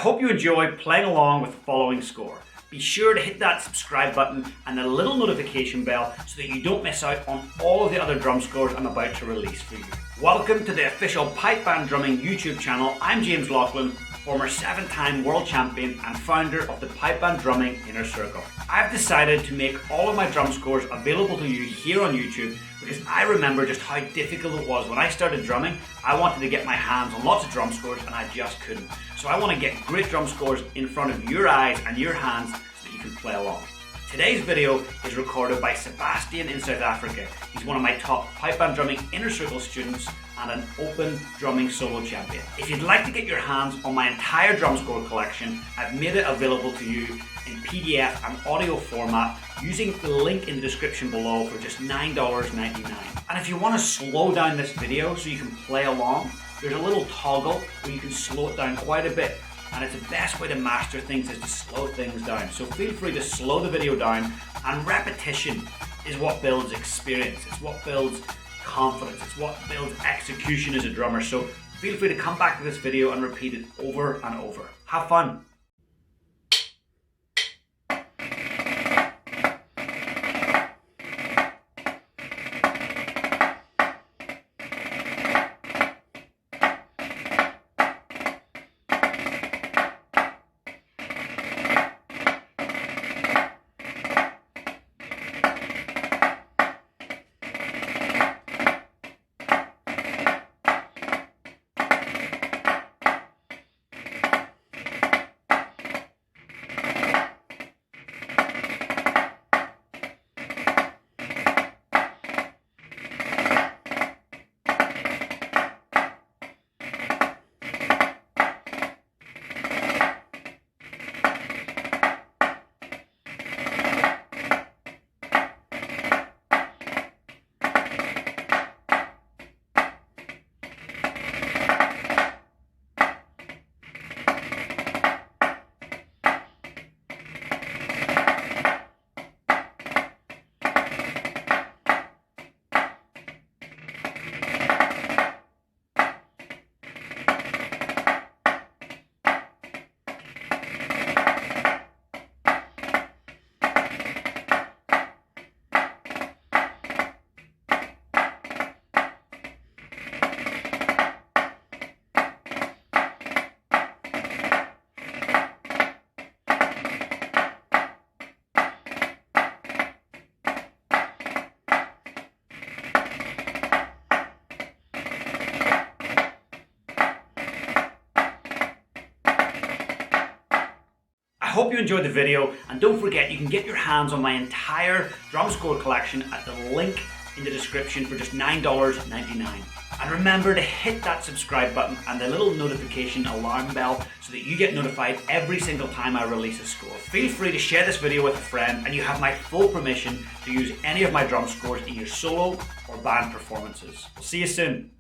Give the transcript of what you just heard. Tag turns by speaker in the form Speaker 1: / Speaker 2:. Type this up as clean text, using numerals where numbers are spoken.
Speaker 1: hope you enjoy playing along with the following score. Be sure to hit that subscribe button and the little notification bell so that you don't miss out on all of the other drum scores I'm about to release for you. Welcome to the official Pipe Band Drumming YouTube channel. I'm James Laughlin, former 7-time world champion and founder of the Pipe Band Drumming Inner Circle. I've decided to make all of my drum scores available to you here on YouTube because I remember just how difficult it was when I started drumming. I wanted to get my hands on lots of drum scores and I just couldn't. So I want to get great drum scores in front of your eyes and your hands so that you can play along. Today's video is recorded by Sebastian in South Africa. He's one of my top Pipe Band Drumming Inner Circle students and an open drumming solo champion. If you'd like to get your hands on my entire drum score collection, I've made it available to you in PDF and audio format using the link in the description below for just $9.99. And if you want to slow down this video so you can play along, there's a little toggle where you can slow it down quite a bit. And it's the best way to master things is to slow things down. So feel free to slow the video down, and repetition is what builds experience. It's what builds confidence. It's what builds execution as a drummer. So feel free to come back to this video and repeat it over and over. Have fun. I hope you enjoyed the video, and don't forget you can get your hands on my entire drum score collection at the link in the description for just $9.99. And remember to hit that subscribe button and the little notification alarm bell so that you get notified every single time I release a score. Feel free to share this video with a friend, and you have my full permission to use any of my drum scores in your solo or band performances. We'll see you soon.